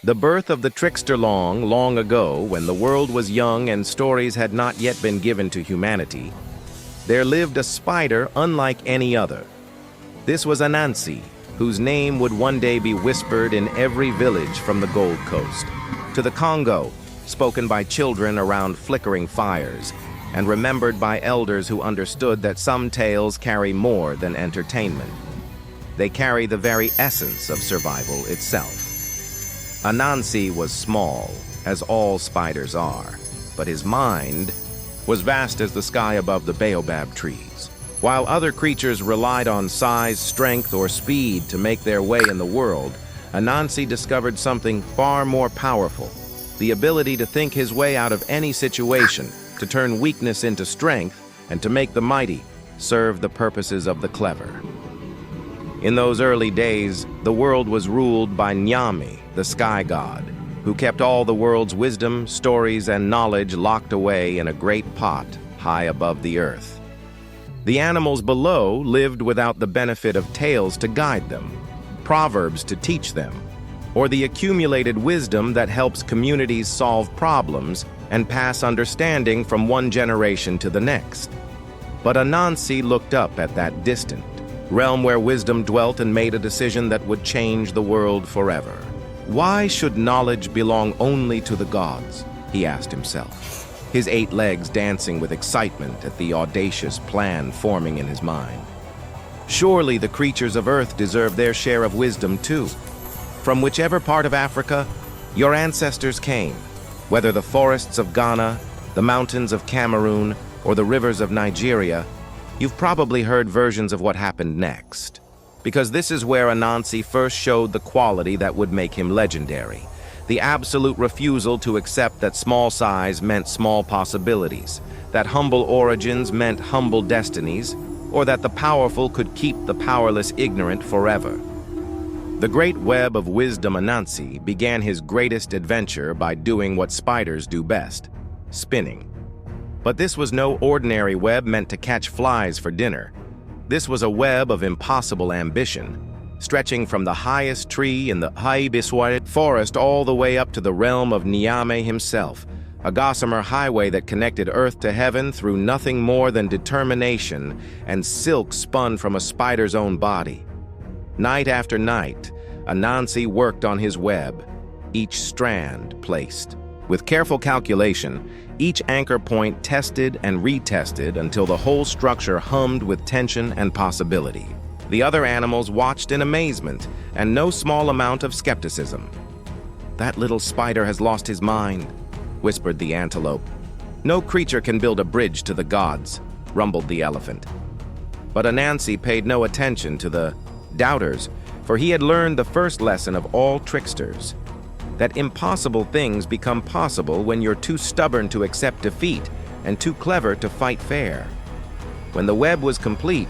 The birth of the trickster long, long ago, when the world was young and stories had not yet been given to humanity, there lived a spider unlike any other. This was Anansi, whose name would one day be whispered in every village from the Gold Coast to the Congo, spoken by children around flickering fires, and remembered by elders who understood that some tales carry more than entertainment. They carry the very essence of survival itself. Anansi was small, as all spiders are, but his mind was vast as the sky above the baobab trees. While other creatures relied on size, strength, or speed to make their way in the world, Anansi discovered something far more powerful: the ability to think his way out of any situation, to turn weakness into strength, and to make the mighty serve the purposes of the clever. In those early days, the world was ruled by Nyame, the sky god, who kept all the world's wisdom, stories, and knowledge locked away in a great pot high above the earth. The animals below lived without the benefit of tales to guide them, proverbs to teach them, or the accumulated wisdom that helps communities solve problems and pass understanding from one generation to the next. But Anansi looked up at that distant realm where wisdom dwelt and made a decision that would change the world forever. Why should knowledge belong only to the gods? He asked himself, his 8 legs dancing with excitement at the audacious plan forming in his mind. Surely the creatures of Earth deserve their share of wisdom too. From whichever part of Africa your ancestors came, whether the forests of Ghana, the mountains of Cameroon, or the rivers of Nigeria, you've probably heard versions of what happened next. Because this is where Anansi first showed the quality that would make him legendary: the absolute refusal to accept that small size meant small possibilities, that humble origins meant humble destinies, or that the powerful could keep the powerless ignorant forever. The great web of wisdom Anansi began his greatest adventure by doing what spiders do best: spinning. But this was no ordinary web meant to catch flies for dinner. This was a web of impossible ambition, stretching from the highest tree in the Haibiswara forest all the way up to the realm of Nyame himself, a gossamer highway that connected earth to heaven through nothing more than determination and silk spun from a spider's own body. Night after night, Anansi worked on his web, each strand placed. With careful calculation, each anchor point tested and retested until the whole structure hummed with tension and possibility. The other animals watched in amazement and no small amount of skepticism. "That little spider has lost his mind," whispered the antelope. "No creature can build a bridge to the gods," rumbled the elephant. But Anansi paid no attention to the doubters, for he had learned the first lesson of all tricksters: that impossible things become possible when you're too stubborn to accept defeat and too clever to fight fair. When the web was complete,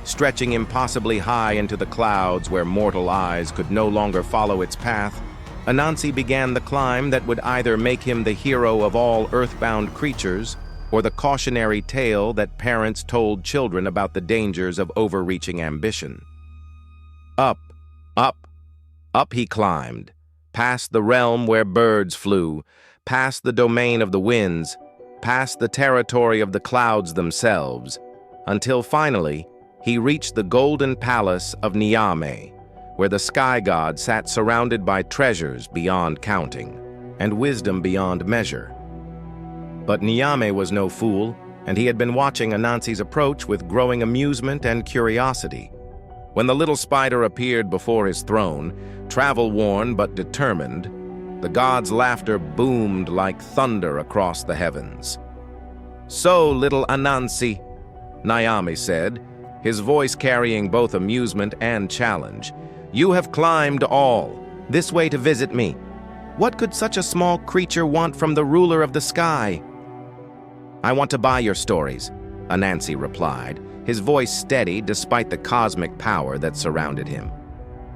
stretching impossibly high into the clouds where mortal eyes could no longer follow its path, Anansi began the climb that would either make him the hero of all earthbound creatures or the cautionary tale that parents told children about the dangers of overreaching ambition. Up, up, up he climbed, past the realm where birds flew, past the domain of the winds, past the territory of the clouds themselves, until finally he reached the golden palace of Nyame, where the sky god sat surrounded by treasures beyond counting and wisdom beyond measure. But Nyame was no fool, and he had been watching Anansi's approach with growing amusement and curiosity. When the little spider appeared before his throne, travel-worn but determined, the god's laughter boomed like thunder across the heavens. "So, little Anansi," Nyame said, his voice carrying both amusement and challenge, "you have climbed all this way to visit me. What could such a small creature want from the ruler of the sky?" "I want to buy your stories," Anansi replied, his voice steady despite the cosmic power that surrounded him.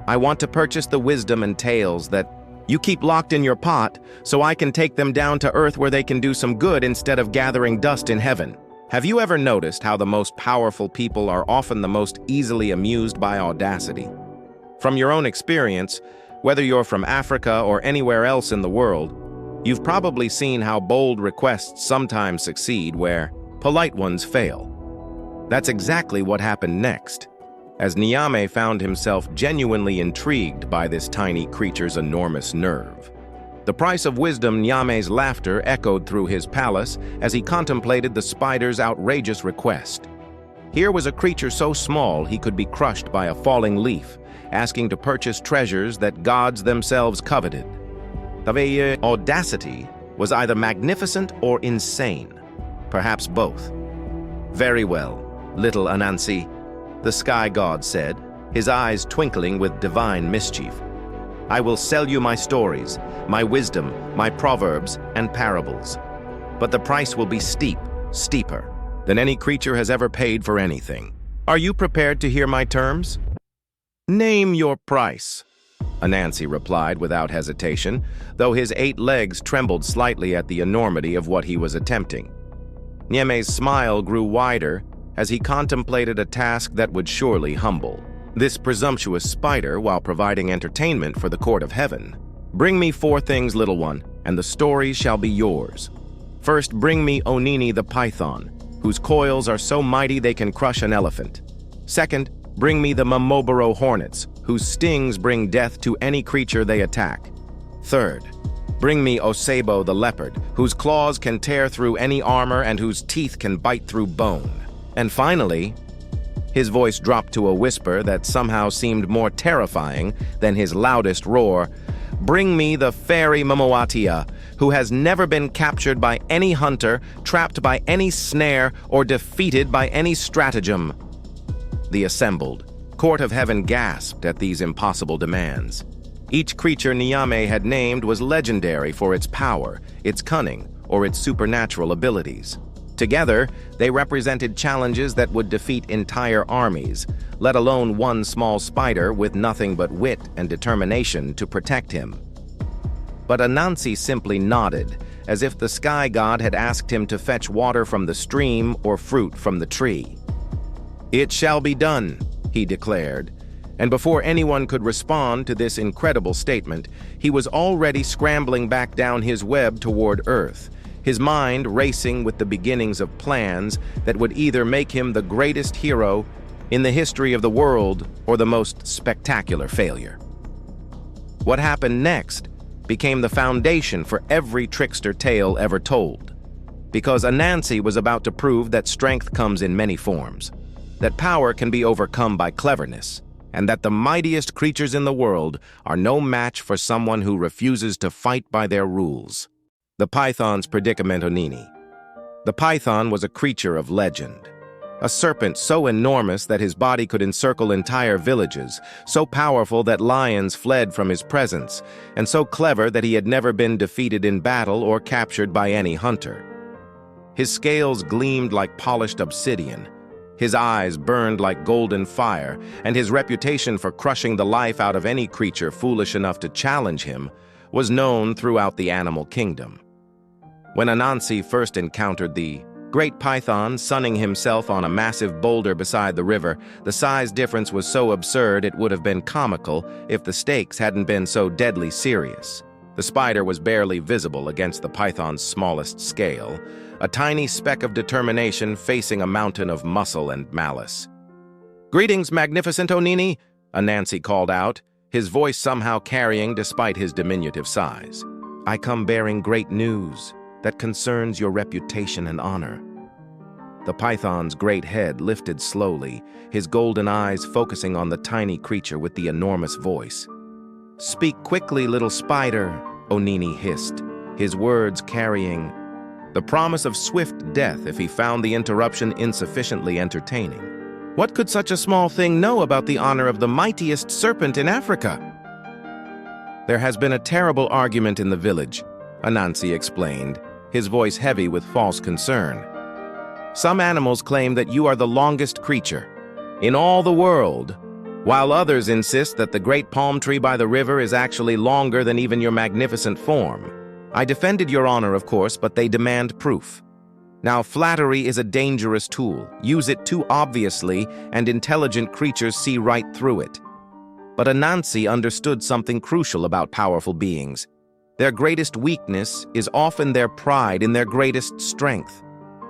"I want to purchase the wisdom and tales that you keep locked in your pot so I can take them down to earth where they can do some good instead of gathering dust in heaven." Have you ever noticed how the most powerful people are often the most easily amused by audacity? From your own experience, Whether you're from Africa or anywhere else in the world, you've probably seen how bold requests sometimes succeed where polite ones fail. That's exactly what happened next, as Nyame found himself genuinely intrigued by this tiny creature's enormous nerve. The price of wisdom, Nyame's laughter echoed through his palace as he contemplated the spider's outrageous request. Here was a creature so small he could be crushed by a falling leaf, asking to purchase treasures that gods themselves coveted. The audacity was either magnificent or insane, perhaps both. "Very well, little Anansi," the sky god said, his eyes twinkling with divine mischief. "I will sell you my stories, my wisdom, my proverbs, and parables. But the price will be steeper than any creature has ever paid for anything. Are you prepared to hear my terms?" "Name your price," Anansi replied without hesitation, though his 8 legs trembled slightly at the enormity of what he was attempting. Nyame's smile grew wider as he contemplated a task that would surely humble this presumptuous spider while providing entertainment for the court of heaven. "Bring me 4 things, little one, and the stories shall be yours. First, bring me Onini the python, whose coils are so mighty they can crush an elephant. Second, bring me the Momoboro hornets, whose stings bring death to any creature they attack. Third, bring me Osebo the leopard, whose claws can tear through any armor and whose teeth can bite through bone. And finally," his voice dropped to a whisper that somehow seemed more terrifying than his loudest roar, "bring me the fairy Momoatia, who has never been captured by any hunter, trapped by any snare, or defeated by any stratagem." The assembled court of heaven gasped at these impossible demands. Each creature Nyame had named was legendary for its power, its cunning, or its supernatural abilities. Together, they represented challenges that would defeat entire armies, let alone one small spider with nothing but wit and determination to protect him. But Anansi simply nodded, as if the sky god had asked him to fetch water from the stream or fruit from the tree. "It shall be done," he declared, and before anyone could respond to this incredible statement, he was already scrambling back down his web toward Earth, his mind racing with the beginnings of plans that would either make him the greatest hero in the history of the world or the most spectacular failure. What happened next became the foundation for every trickster tale ever told, because Anansi was about to prove that strength comes in many forms, that power can be overcome by cleverness, and that the mightiest creatures in the world are no match for someone who refuses to fight by their rules. The python's predicament. Onini. The python was a creature of legend, a serpent so enormous that his body could encircle entire villages, so powerful that lions fled from his presence, and so clever that he had never been defeated in battle or captured by any hunter. His scales gleamed like polished obsidian, his eyes burned like golden fire, and his reputation for crushing the life out of any creature foolish enough to challenge him was known throughout the animal kingdom. When Anansi first encountered the great python sunning himself on a massive boulder beside the river, the size difference was so absurd it would have been comical if the stakes hadn't been so deadly serious. The spider was barely visible against the python's smallest scale, a tiny speck of determination facing a mountain of muscle and malice. "Greetings, magnificent Onini," Anansi called out, his voice somehow carrying despite his diminutive size. "I come bearing great news that concerns your reputation and honor." The python's great head lifted slowly, his golden eyes focusing on the tiny creature with the enormous voice. "Speak quickly, little spider," Onini hissed, his words carrying the promise of swift death if he found the interruption insufficiently entertaining. "What could such a small thing know about the honor of the mightiest serpent in Africa?" "There has been a terrible argument in the village," Anansi explained, his voice heavy with false concern. "Some animals claim that you are the longest creature in all the world, while others insist that the great palm tree by the river is actually longer than even your magnificent form. I defended your honor, of course, but they demand proof. Now, flattery is a dangerous tool. Use it too obviously, and intelligent creatures see right through it. But Anansi understood something crucial about powerful beings. Their greatest weakness is often their pride in their greatest strength.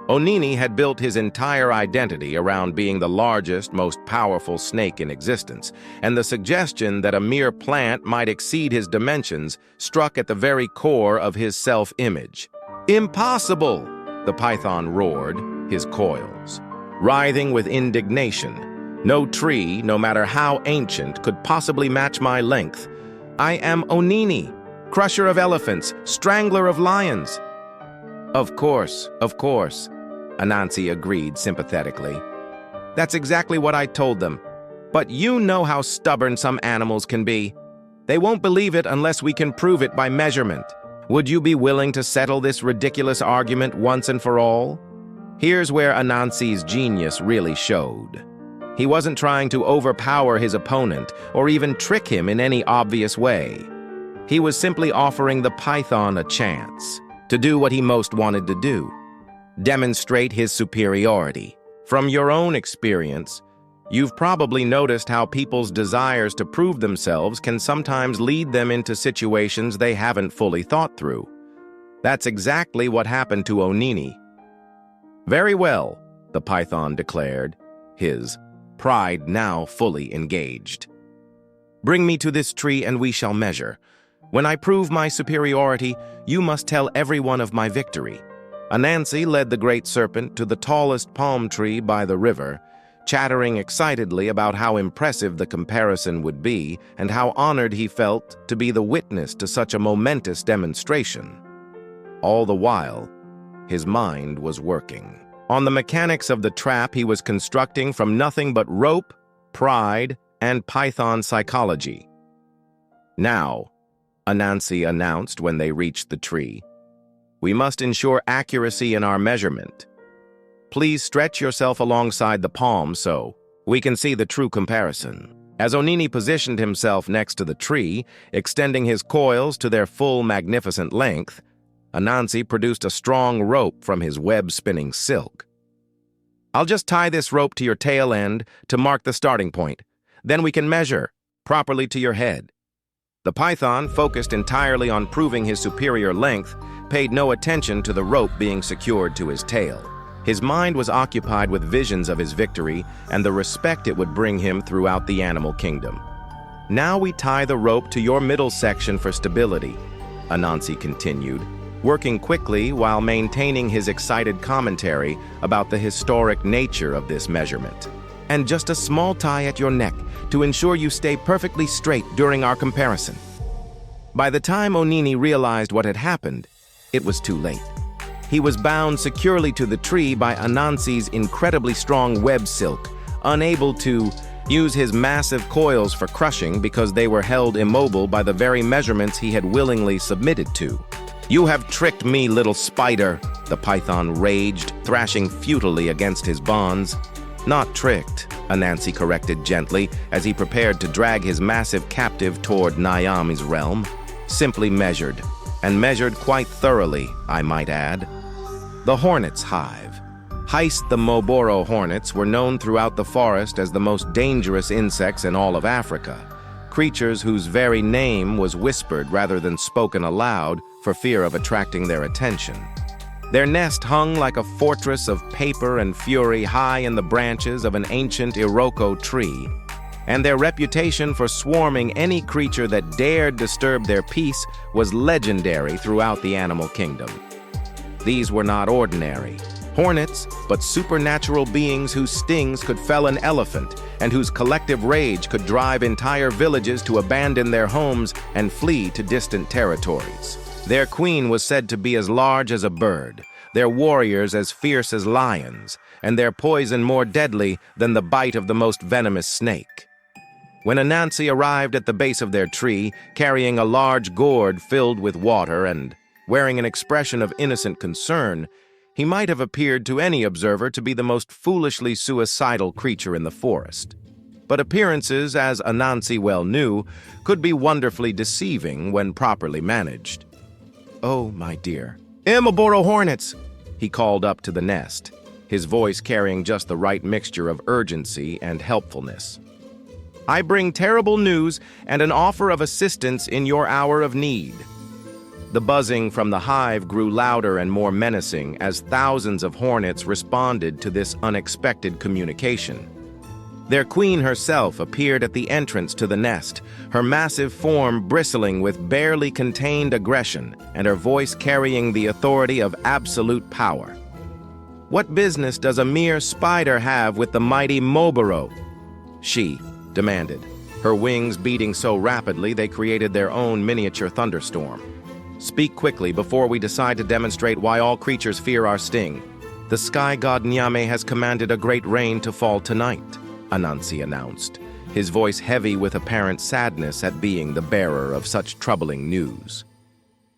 Onini had built his entire identity around being the largest, most powerful snake in existence, and the suggestion that a mere plant might exceed his dimensions struck at the very core of his self-image. "Impossible!" the python roared, his coils writhing with indignation. "No tree, no matter how ancient, could possibly match my length. I am Onini, crusher of elephants, strangler of lions." Of course, Anansi agreed sympathetically. "That's exactly what I told them. But you know how stubborn some animals can be. They won't believe it unless we can prove it by measurement. Would you be willing to settle this ridiculous argument once and for all?" Here's where Anansi's genius really showed. He wasn't trying to overpower his opponent or even trick him in any obvious way. He was simply offering the python a chance to do what he most wanted to do: demonstrate his superiority. From your own experience, you've probably noticed how people's desires to prove themselves can sometimes lead them into situations they haven't fully thought through. That's exactly what happened to Onini. "Very well," the python declared, his pride now fully engaged. "Bring me to this tree and we shall measure. When I prove my superiority, you must tell everyone of my victory." Anansi led the great serpent to the tallest palm tree by the river, chattering excitedly about how impressive the comparison would be and how honored he felt to be the witness to such a momentous demonstration. All the while, his mind was working on the mechanics of the trap he was constructing from nothing but rope, pride, and python psychology. "Now," Anansi announced when they reached the tree, "we must ensure accuracy in our measurement. Please stretch yourself alongside the palm so we can see the true comparison." As Onini positioned himself next to the tree, extending his coils to their full magnificent length, Anansi produced a strong rope from his web-spinning silk. "I'll just tie this rope to your tail end to mark the starting point. Then we can measure properly to your head." The python, focused entirely on proving his superior length, paid no attention to the rope being secured to his tail. His mind was occupied with visions of his victory and the respect it would bring him throughout the animal kingdom. "Now we tie the rope to your middle section for stability," Anansi continued, working quickly while maintaining his excited commentary about the historic nature of this measurement. "And just a small tie at your neck to ensure you stay perfectly straight during our comparison." By the time Onini realized what had happened, it was too late. He was bound securely to the tree by Anansi's incredibly strong web silk, unable to use his massive coils for crushing because they were held immobile by the very measurements he had willingly submitted to. "You have tricked me, little spider," the python raged, thrashing futilely against his bonds. "Not tricked," Anansi corrected gently as he prepared to drag his massive captive toward Nyami's realm. "Simply measured, and measured quite thoroughly, I might add." The hornet's hive. Heist the Moboro hornets were known throughout the forest as the most dangerous insects in all of Africa, creatures whose very name was whispered rather than spoken aloud for fear of attracting their attention. Their nest hung like a fortress of paper and fury high in the branches of an ancient Iroko tree, and their reputation for swarming any creature that dared disturb their peace was legendary throughout the animal kingdom. These were not ordinary hornets, but supernatural beings whose stings could fell an elephant and whose collective rage could drive entire villages to abandon their homes and flee to distant territories. Their queen was said to be as large as a bird, their warriors as fierce as lions, and their poison more deadly than the bite of the most venomous snake. When Anansi arrived at the base of their tree, carrying a large gourd filled with water and wearing an expression of innocent concern, he might have appeared to any observer to be the most foolishly suicidal creature in the forest. But appearances, as Anansi well knew, could be wonderfully deceiving when properly managed. "Oh, my dear. Moboro hornets!" he called up to the nest, his voice carrying just the right mixture of urgency and helpfulness. I bring terrible news and an offer of assistance in your hour of need." The buzzing from the hive grew louder and more menacing as thousands of hornets responded to this unexpected communication. Their queen herself appeared at the entrance to the nest, her massive form bristling with barely contained aggression and her voice carrying the authority of absolute power. "What business does a mere spider have with the mighty Moboro?" she demanded, her wings beating so rapidly they created their own miniature thunderstorm. "Speak quickly before we decide to demonstrate why all creatures fear our sting. The sky god Nyame has commanded a great rain to fall tonight," Anansi announced, his voice heavy with apparent sadness at being the bearer of such troubling news.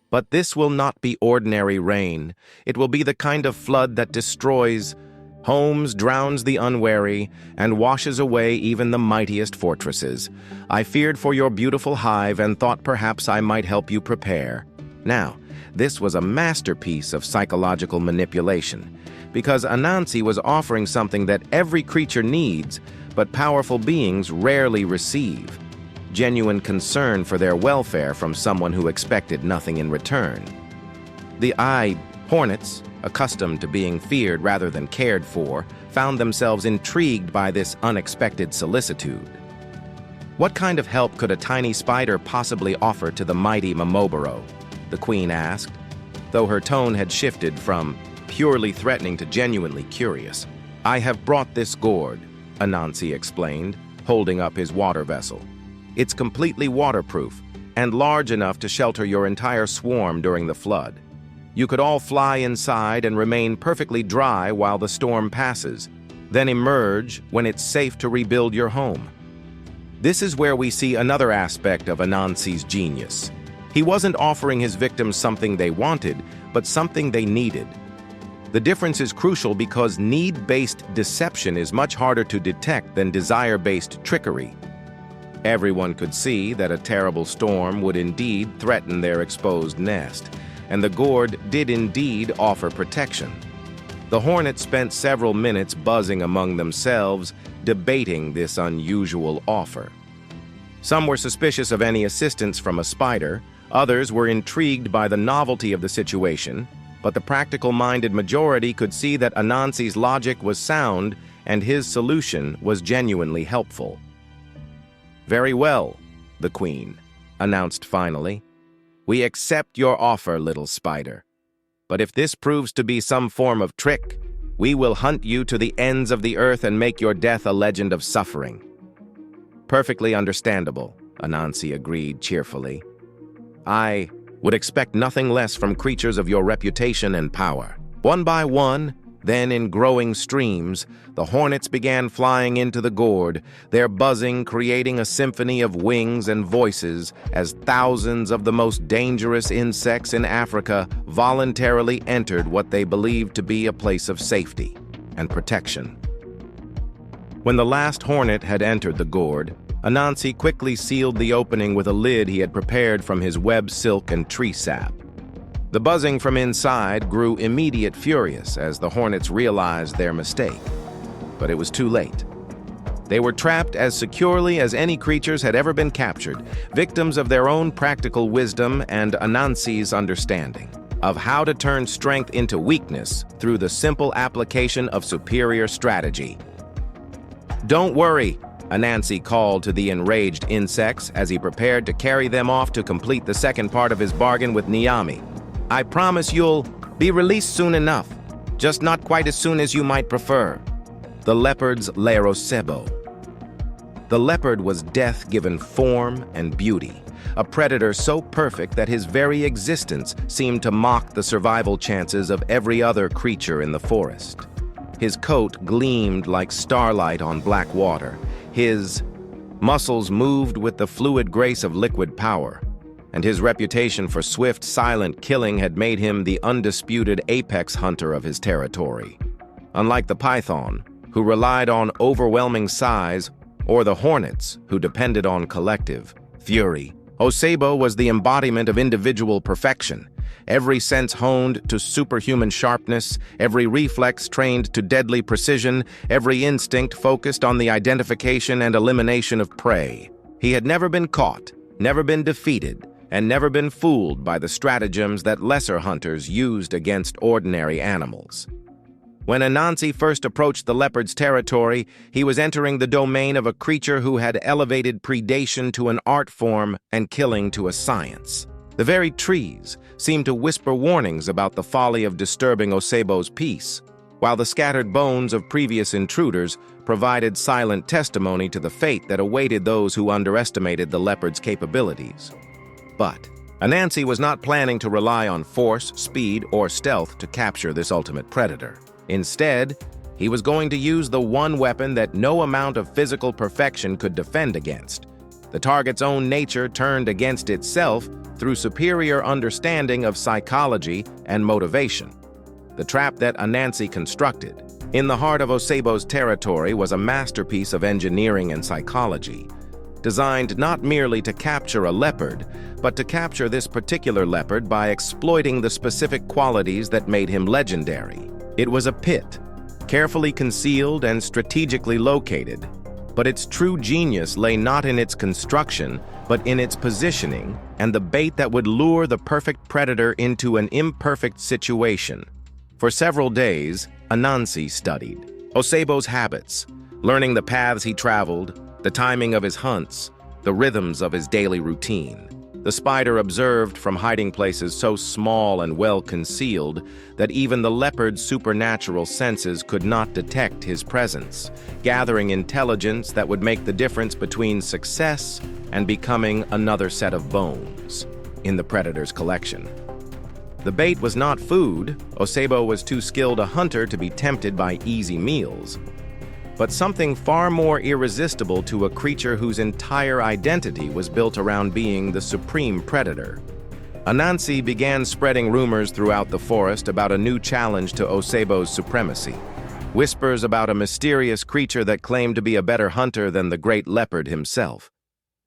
"But this will not be ordinary rain. It will be the kind of flood that destroys homes, drowns the unwary, and washes away even the mightiest fortresses. I feared for your beautiful hive and thought perhaps I might help you prepare." Now, this was a masterpiece of psychological manipulation, because Anansi was offering something that every creature needs, but powerful beings rarely receive: genuine concern for their welfare from someone who expected nothing in return. The hornets, accustomed to being feared rather than cared for, found themselves intrigued by this unexpected solicitude. "What kind of help could a tiny spider possibly offer to the mighty Momoboro?" the queen asked, though her tone had shifted from purely threatening to genuinely curious. "I have brought this gourd," Anansi explained, holding up his water vessel. "It's completely waterproof and large enough to shelter your entire swarm during the flood. You could all fly inside and remain perfectly dry while the storm passes, then emerge when it's safe to rebuild your home." This is where we see another aspect of Anansi's genius. He wasn't offering his victims something they wanted, but something they needed. The difference is crucial because need-based deception is much harder to detect than desire-based trickery. Everyone could see that a terrible storm would indeed threaten their exposed nest, and the gourd did indeed offer protection. The hornets spent several minutes buzzing among themselves, debating this unusual offer. Some were suspicious of any assistance from a spider, others were intrigued by the novelty of the situation, but the practical-minded majority could see that Anansi's logic was sound and his solution was genuinely helpful. "Very well," the queen announced finally. "We accept your offer, little spider. But if this proves to be some form of trick, we will hunt you to the ends of the earth and make your death a legend of suffering." "Perfectly understandable," Anansi agreed cheerfully. "I would expect nothing less from creatures of your reputation and power." One by one, then in growing streams, the hornets began flying into the gourd, their buzzing creating a symphony of wings and voices as thousands of the most dangerous insects in Africa voluntarily entered what they believed to be a place of safety and protection. When the last hornet had entered the gourd, Anansi quickly sealed the opening with a lid he had prepared from his web silk and tree sap. The buzzing from inside grew immediate furious as the hornets realized their mistake. But it was too late. They were trapped as securely as any creatures had ever been captured, victims of their own practical wisdom and Anansi's understanding of how to turn strength into weakness through the simple application of superior strategy. "Don't worry," Anansi called to the enraged insects as he prepared to carry them off to complete the second part of his bargain with Nyame. "I promise you'll be released soon enough, just not quite as soon as you might prefer." The leopard's Lerosebo. The leopard was death given form and beauty, a predator so perfect that his very existence seemed to mock the survival chances of every other creature in the forest. His coat gleamed like starlight on black water. His muscles moved with the fluid grace of liquid power, and his reputation for swift, silent killing had made him the undisputed apex hunter of his territory. Unlike the python, who relied on overwhelming size, or the hornets, who depended on collective fury, Osebo was the embodiment of individual perfection. every sense honed to superhuman sharpness, every reflex trained to deadly precision, every instinct focused on the identification and elimination of prey. He had never been caught, never been defeated, and never been fooled by the stratagems that lesser hunters used against ordinary animals. When Anansi first approached the leopard's territory, he was entering the domain of a creature who had elevated predation to an art form and killing to a science. The very trees seemed to whisper warnings about the folly of disturbing Osebo's peace, while the scattered bones of previous intruders provided silent testimony to the fate that awaited those who underestimated the leopard's capabilities. But Anansi was not planning to rely on force, speed, or stealth to capture this ultimate predator. Instead, he was going to use the one weapon that no amount of physical perfection could defend against. The target's own nature turned against itself through superior understanding of psychology and motivation. The trap that Anansi constructed in the heart of Osebo's territory was a masterpiece of engineering and psychology, designed not merely to capture a leopard, but to capture this particular leopard by exploiting the specific qualities that made him legendary. It was a pit, carefully concealed and strategically located, but its true genius lay not in its construction, but in its positioning and the bait that would lure the perfect predator into an imperfect situation. For several days, Anansi studied Osebo's habits, learning the paths he traveled, the timing of his hunts, the rhythms of his daily routine. The spider observed from hiding places so small and well concealed that even the leopard's supernatural senses could not detect his presence, gathering intelligence that would make the difference between success and becoming another set of bones in the predator's collection. The bait was not food. Osebo was too skilled a hunter to be tempted by easy meals, but something far more irresistible to a creature whose entire identity was built around being the supreme predator. Anansi began spreading rumors throughout the forest about a new challenge to Osebo's supremacy. Whispers about a mysterious creature that claimed to be a better hunter than the great leopard himself.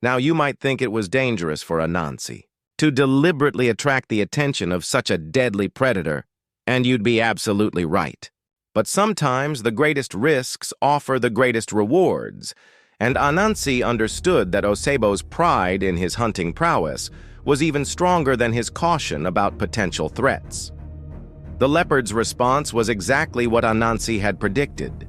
Now you might think it was dangerous for Anansi to deliberately attract the attention of such a deadly predator, and you'd be absolutely right. But sometimes the greatest risks offer the greatest rewards, and Anansi understood that Osebo's pride in his hunting prowess was even stronger than his caution about potential threats. The leopard's response was exactly what Anansi had predicted.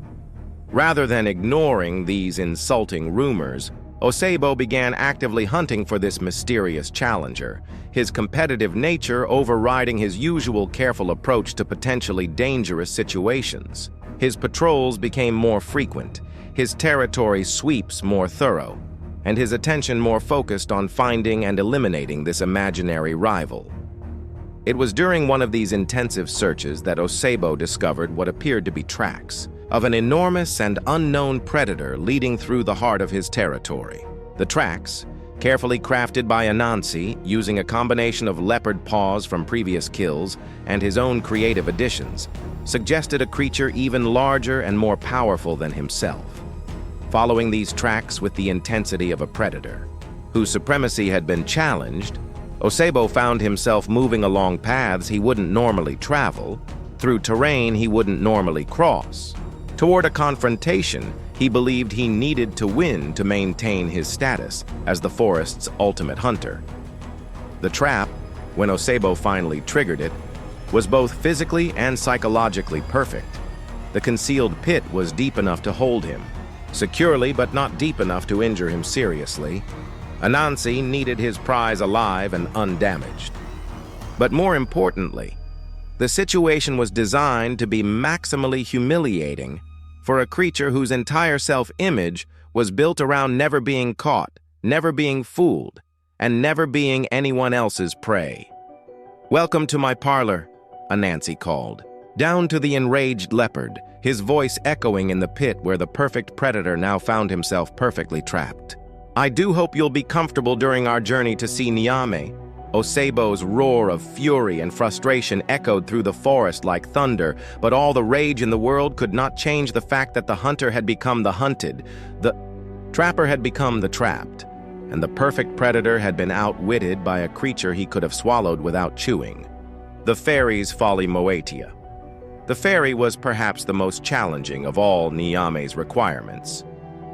Rather than ignoring these insulting rumors, Osebo began actively hunting for this mysterious challenger, his competitive nature overriding his usual careful approach to potentially dangerous situations. His patrols became more frequent, his territory sweeps more thorough, and his attention more focused on finding and eliminating this imaginary rival. It was during one of these intensive searches that Osebo discovered what appeared to be tracks of an enormous and unknown predator leading through the heart of his territory. The tracks, carefully crafted by Anansi using a combination of leopard paws from previous kills and his own creative additions, suggested a creature even larger and more powerful than himself. Following these tracks with the intensity of a predator, whose supremacy had been challenged, Osebo found himself moving along paths he wouldn't normally travel, through terrain he wouldn't normally cross, toward a confrontation he believed he needed to win to maintain his status as the forest's ultimate hunter. The trap, when Osebo finally triggered it, was both physically and psychologically perfect. The concealed pit was deep enough to hold him, securely but not deep enough to injure him seriously. Anansi needed his prize alive and undamaged. But more importantly, the situation was designed to be maximally humiliating for a creature whose entire self-image was built around never being caught, never being fooled, and never being anyone else's prey. "Welcome to my parlor," Anansi called, down to the enraged leopard, his voice echoing in the pit where the perfect predator now found himself perfectly trapped. "I do hope you'll be comfortable during our journey to see Niame." Osebo's roar of fury and frustration echoed through the forest like thunder, but all the rage in the world could not change the fact that the hunter had become the hunted, the trapper had become the trapped, and the perfect predator had been outwitted by a creature he could have swallowed without chewing. The fairy's folly Moatia. The fairy was perhaps the most challenging of all Niame's requirements,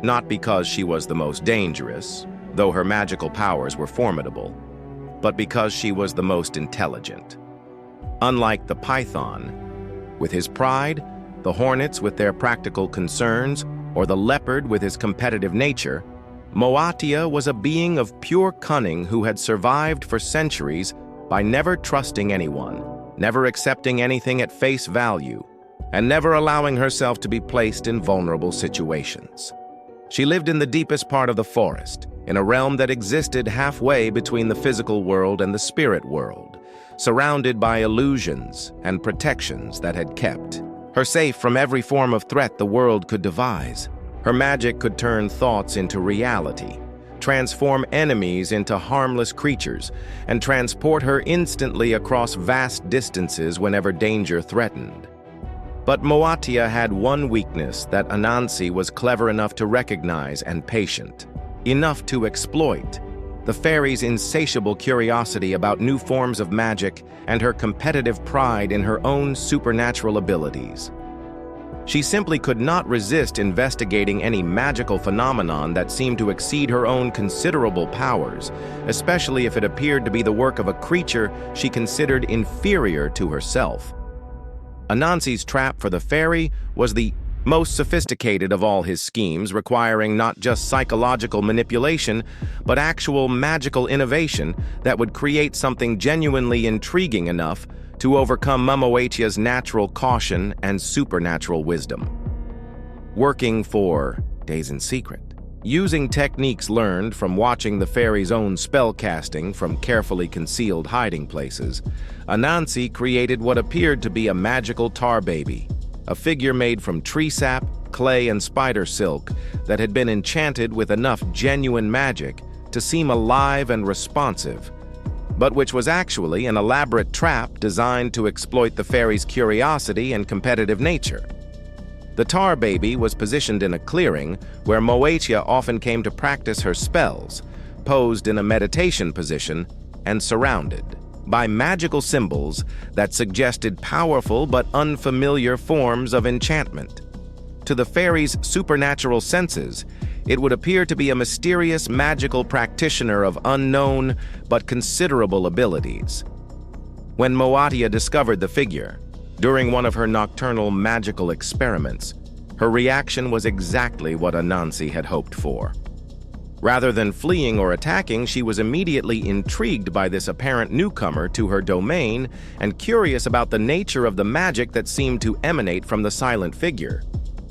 not because she was the most dangerous, though her magical powers were formidable, but because she was the most intelligent. Unlike the python, with his pride, the hornets with their practical concerns, or the leopard with his competitive nature, Moatia was a being of pure cunning who had survived for centuries by never trusting anyone, never accepting anything at face value, and never allowing herself to be placed in vulnerable situations. She lived in the deepest part of the forest, in a realm that existed halfway between the physical world and the spirit world, surrounded by illusions and protections that had kept her safe from every form of threat the world could devise. Her magic could turn thoughts into reality, transform enemies into harmless creatures, and transport her instantly across vast distances whenever danger threatened. But Moatia had one weakness that Anansi was clever enough to recognize and patient enough to exploit: the fairy's insatiable curiosity about new forms of magic and her competitive pride in her own supernatural abilities. She simply could not resist investigating any magical phenomenon that seemed to exceed her own considerable powers, especially if it appeared to be the work of a creature she considered inferior to herself. Anansi's trap for the fairy was the most sophisticated of all his schemes, requiring not just psychological manipulation, but actual magical innovation that would create something genuinely intriguing enough to overcome Moatia's natural caution and supernatural wisdom. Working for days in secret, using techniques learned from watching the fairy's own spellcasting from carefully concealed hiding places, Anansi created what appeared to be a magical tar baby, a figure made from tree sap, clay, and spider silk that had been enchanted with enough genuine magic to seem alive and responsive, but which was actually an elaborate trap designed to exploit the fairy's curiosity and competitive nature. The tar baby was positioned in a clearing where Moatia often came to practice her spells, posed in a meditation position and surrounded by magical symbols that suggested powerful but unfamiliar forms of enchantment. To the fairy's supernatural senses, it would appear to be a mysterious magical practitioner of unknown but considerable abilities. When Moatia discovered the figure, during one of her nocturnal magical experiments, her reaction was exactly what Anansi had hoped for. Rather than fleeing or attacking, she was immediately intrigued by this apparent newcomer to her domain and curious about the nature of the magic that seemed to emanate from the silent figure.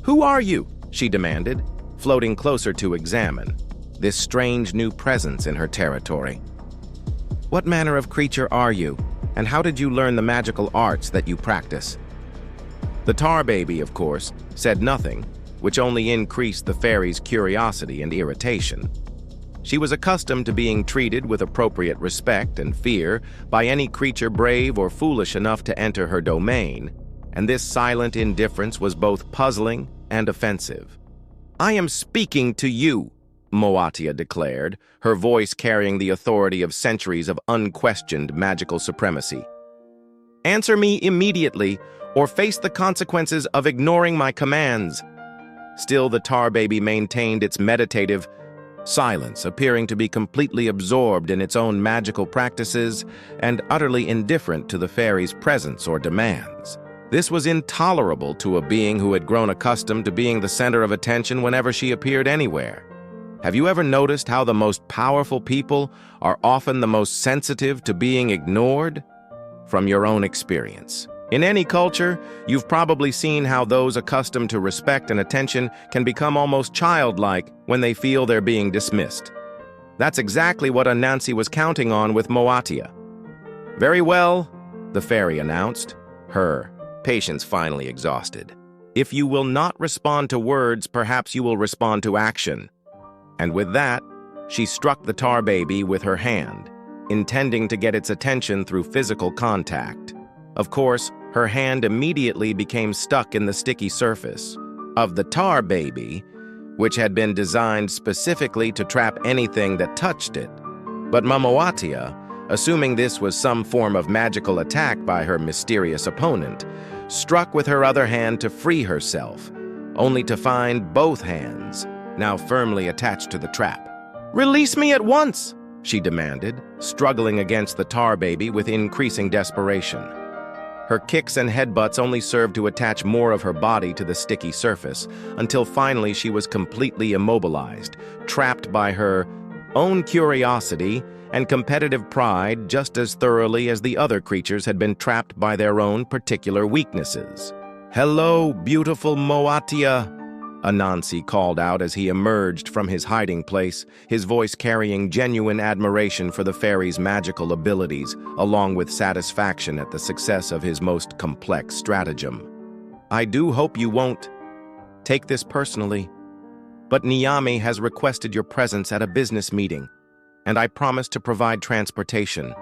"Who are you?" she demanded, floating closer to examine this strange new presence in her territory. "What manner of creature are you, and how did you learn the magical arts that you practice?" The tar baby, of course, said nothing, which only increased the fairy's curiosity and irritation. She was accustomed to being treated with appropriate respect and fear by any creature brave or foolish enough to enter her domain, and this silent indifference was both puzzling and offensive. "I am speaking to you," Moatia declared, her voice carrying the authority of centuries of unquestioned magical supremacy. "Answer me immediately, or face the consequences of ignoring my commands." Still, the tar baby maintained its meditative silence, appearing to be completely absorbed in its own magical practices and utterly indifferent to the fairy's presence or demands. This was intolerable to a being who had grown accustomed to being the center of attention whenever she appeared anywhere. Have you ever noticed how the most powerful people are often the most sensitive to being ignored? From your own experience. In any culture, you've probably seen how those accustomed to respect and attention can become almost childlike when they feel they're being dismissed. That's exactly what Anansi was counting on with Moatia. "Very well," the fairy announced, her patience finally exhausted. "If you will not respond to words, perhaps you will respond to action." And with that, she struck the tar baby with her hand, intending to get its attention through physical contact. Of course, her hand immediately became stuck in the sticky surface of the tar baby, which had been designed specifically to trap anything that touched it. But Moatia, assuming this was some form of magical attack by her mysterious opponent, struck with her other hand to free herself, only to find both hands now firmly attached to the trap. "Release me at once!" she demanded, struggling against the tar baby with increasing desperation. Her kicks and headbutts only served to attach more of her body to the sticky surface, until finally she was completely immobilized, trapped by her own curiosity and competitive pride just as thoroughly as the other creatures had been trapped by their own particular weaknesses. "Hello, beautiful Moatia," Anansi called out as he emerged from his hiding place, his voice carrying genuine admiration for the fairy's magical abilities, along with satisfaction at the success of his most complex stratagem. "I do hope you won't take this personally, but Niame has requested your presence at a business meeting, and I promise to provide transportation."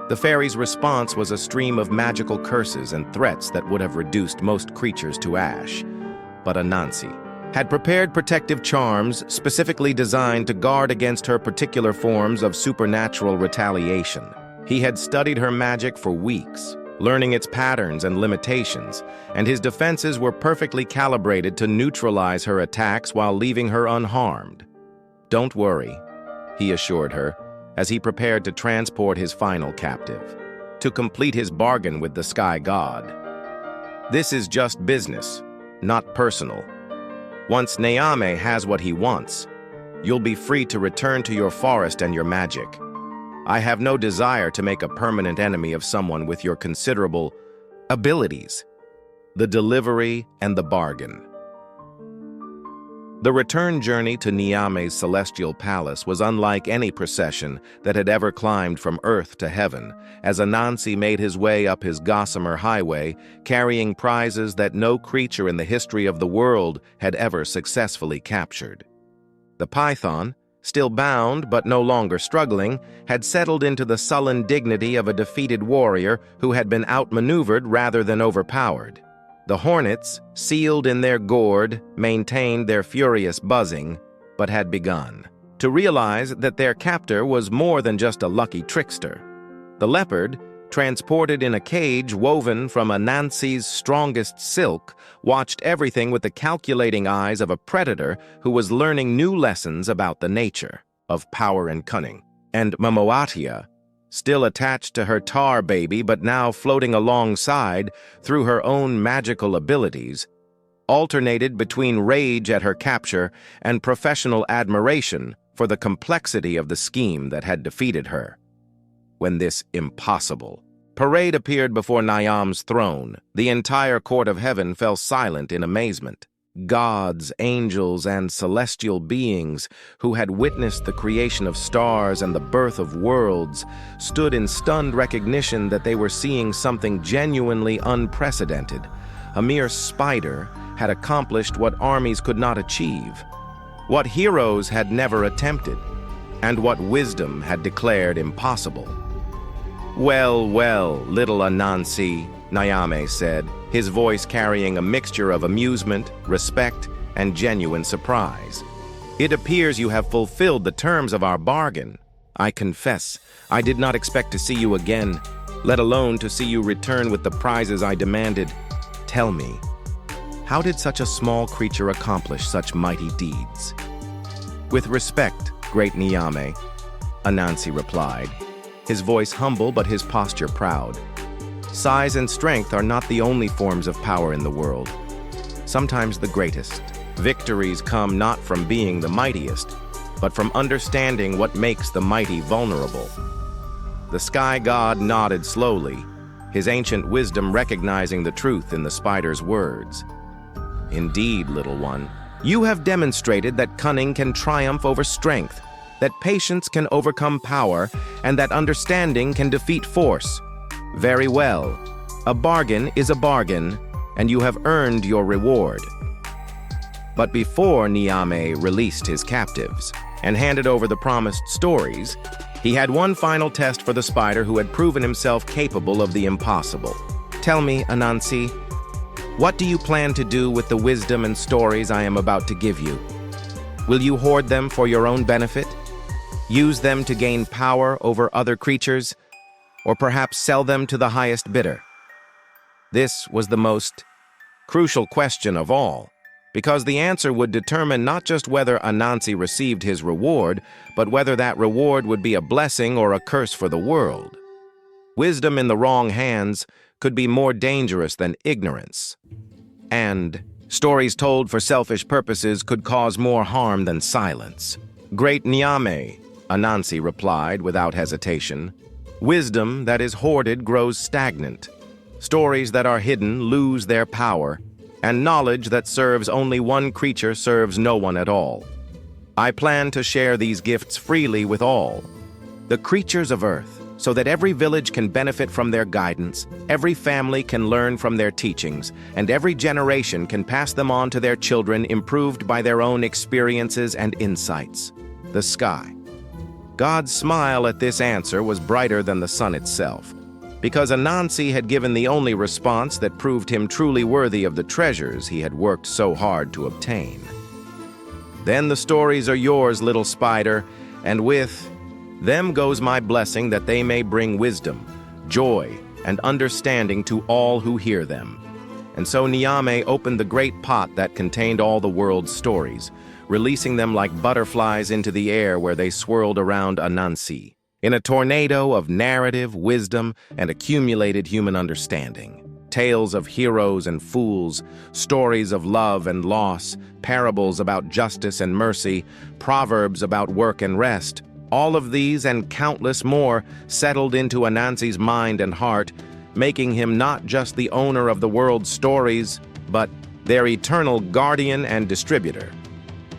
The fairy's response was a stream of magical curses and threats that would have reduced most creatures to ash. But Anansi had prepared protective charms specifically designed to guard against her particular forms of supernatural retaliation. He had studied her magic for weeks, learning its patterns and limitations, and his defenses were perfectly calibrated to neutralize her attacks while leaving her unharmed. "Don't worry," he assured her, as he prepared to transport his final captive, to complete his bargain with the Sky God. "This is just business, not personal. Once Niame has what he wants, you'll be free to return to your forest and your magic. I have no desire to make a permanent enemy of someone with your considerable abilities." The delivery and the bargain. The return journey to Niame's celestial palace was unlike any procession that had ever climbed from earth to heaven, as Anansi made his way up his gossamer highway, carrying prizes that no creature in the history of the world had ever successfully captured. The python, still bound but no longer struggling, had settled into the sullen dignity of a defeated warrior who had been outmaneuvered rather than overpowered. The hornets, sealed in their gourd, maintained their furious buzzing, but had begun to realize that their captor was more than just a lucky trickster. The leopard, transported in a cage woven from Anansi's strongest silk, watched everything with the calculating eyes of a predator who was learning new lessons about the nature of power and cunning. And Moatia, still attached to her tar baby but now floating alongside through her own magical abilities, alternated between rage at her capture and professional admiration for the complexity of the scheme that had defeated her. When this impossible parade appeared before Niam's throne, the entire court of heaven fell silent in amazement. Gods, angels, and celestial beings who had witnessed the creation of stars and the birth of worlds stood in stunned recognition that they were seeing something genuinely unprecedented. A mere spider had accomplished what armies could not achieve, what heroes had never attempted, and what wisdom had declared impossible. "Well, well, little Anansi," Niame said, his voice carrying a mixture of amusement, respect, and genuine surprise. "It appears you have fulfilled the terms of our bargain. I confess, I did not expect to see you again, let alone to see you return with the prizes I demanded. Tell me, how did such a small creature accomplish such mighty deeds?" "With respect, great Niame," Anansi replied, his voice humble but his posture proud. "Size and strength are not the only forms of power in the world. Sometimes the greatest. Victories come not from being the mightiest, but from understanding what makes the mighty vulnerable." The Sky God nodded slowly, his ancient wisdom recognizing the truth in the spider's words. "Indeed, little one, you have demonstrated that cunning can triumph over strength, that patience can overcome power, and that understanding can defeat force. Very well. A bargain is a bargain, and you have earned your reward." But before Niame released his captives and handed over the promised stories, he had one final test for the spider who had proven himself capable of the impossible. "Tell me, Anansi, what do you plan to do with the wisdom and stories I am about to give you? Will you hoard them for your own benefit?" use them to gain power over other creatures, or perhaps sell them to the highest bidder? This was the most crucial question of all, because the answer would determine not just whether Anansi received his reward, but whether that reward would be a blessing or a curse for the world. Wisdom in the wrong hands could be more dangerous than ignorance. And stories told for selfish purposes could cause more harm than silence. Great Nyame, Anansi replied without hesitation. Wisdom that is hoarded grows stagnant. Stories that are hidden lose their power, and knowledge that serves only one creature serves no one at all. I plan to share these gifts freely with all, the creatures of Earth, so that every village can benefit from their guidance, every family can learn from their teachings, and every generation can pass them on to their children improved by their own experiences and insights. The sky. God's smile at this answer was brighter than the sun itself, because Anansi had given the only response that proved him truly worthy of the treasures he had worked so hard to obtain. Then the stories are yours, little spider, and with them goes my blessing that they may bring wisdom, joy, and understanding to all who hear them. And so Nyame opened the great pot that contained all the world's stories, releasing them like butterflies into the air where they swirled around Anansi, in a tornado of narrative, wisdom, and accumulated human understanding. Tales of heroes and fools, stories of love and loss, parables about justice and mercy, proverbs about work and rest, all of these and countless more settled into Anansi's mind and heart, making him not just the owner of the world's stories, but their eternal guardian and distributor.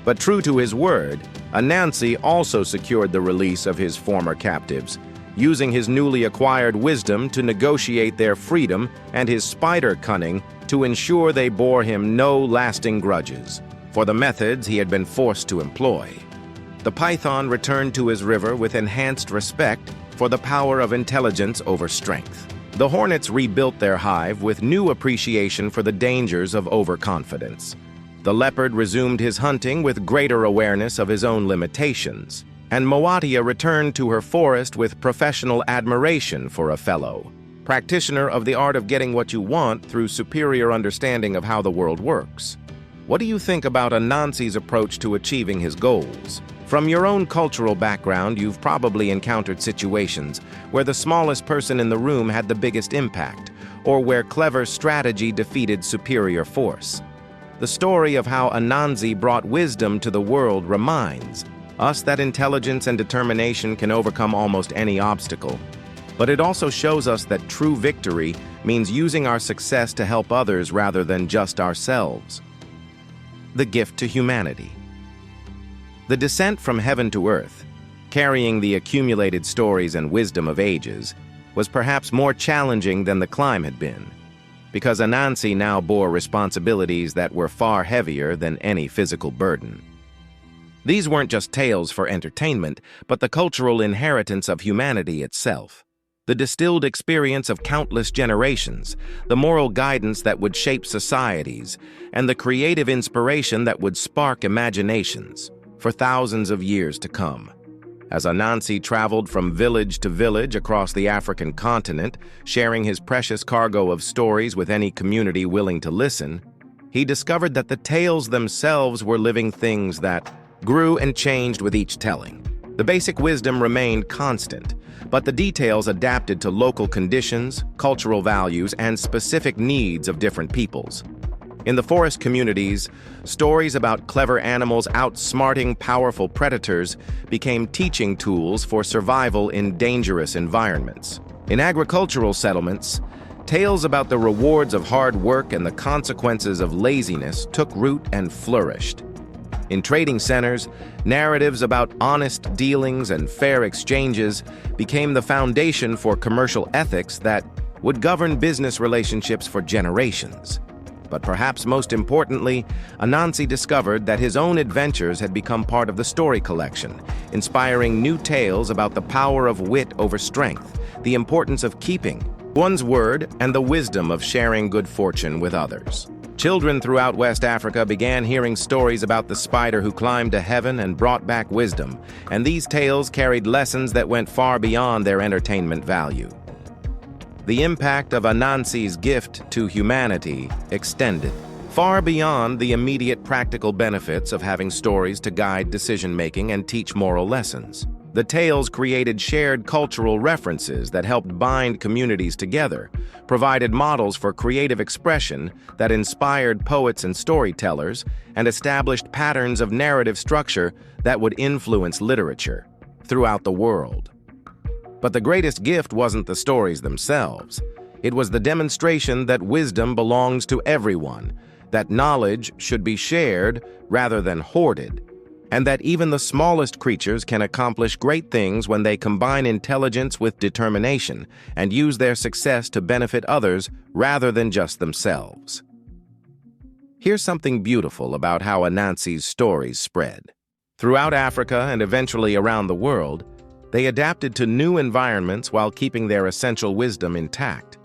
But true to his word, Anansi also secured the release of his former captives, using his newly acquired wisdom to negotiate their freedom and his spider cunning to ensure they bore him no lasting grudges for the methods he had been forced to employ. The python returned to his river with enhanced respect for the power of intelligence over strength. The hornets rebuilt their hive with new appreciation for the dangers of overconfidence. The leopard resumed his hunting with greater awareness of his own limitations, and Moatia returned to her forest with professional admiration for a fellow practitioner of the art of getting what you want through superior understanding of how the world works. What do you think about Anansi's approach to achieving his goals? From your own cultural background, you've probably encountered situations where the smallest person in the room had the biggest impact, or where clever strategy defeated superior force. The story of how Anansi brought wisdom to the world reminds us that intelligence and determination can overcome almost any obstacle. But it also shows us that true victory means using our success to help others rather than just ourselves. The gift to humanity. The descent from heaven to earth, carrying the accumulated stories and wisdom of ages, was perhaps more challenging than the climb had been, because Anansi now bore responsibilities that were far heavier than any physical burden. These weren't just tales for entertainment, but the cultural inheritance of humanity itself, the distilled experience of countless generations, the moral guidance that would shape societies, and the creative inspiration that would spark imaginations for thousands of years to come. As Anansi traveled from village to village across the African continent, sharing his precious cargo of stories with any community willing to listen, he discovered that the tales themselves were living things that grew and changed with each telling. The basic wisdom remained constant, but the details adapted to local conditions, cultural values, and specific needs of different peoples. In the forest communities, stories about clever animals outsmarting powerful predators became teaching tools for survival in dangerous environments. In agricultural settlements, tales about the rewards of hard work and the consequences of laziness took root and flourished. In trading centers, narratives about honest dealings and fair exchanges became the foundation for commercial ethics that would govern business relationships for generations. But perhaps most importantly, Anansi discovered that his own adventures had become part of the story collection, inspiring new tales about the power of wit over strength, the importance of keeping one's word, and the wisdom of sharing good fortune with others. Children throughout West Africa began hearing stories about the spider who climbed to heaven and brought back wisdom, and these tales carried lessons that went far beyond their entertainment value. The impact of Anansi's gift to humanity extended far beyond the immediate practical benefits of having stories to guide decision-making and teach moral lessons. The tales created shared cultural references that helped bind communities together, provided models for creative expression that inspired poets and storytellers, and established patterns of narrative structure that would influence literature throughout the world. But the greatest gift wasn't the stories themselves. It was the demonstration that wisdom belongs to everyone, that knowledge should be shared rather than hoarded, and that even the smallest creatures can accomplish great things when they combine intelligence with determination and use their success to benefit others rather than just themselves. Here's something beautiful about how Anansi's stories spread. Throughout Africa and eventually around the world, they adapted to new environments while keeping their essential wisdom intact.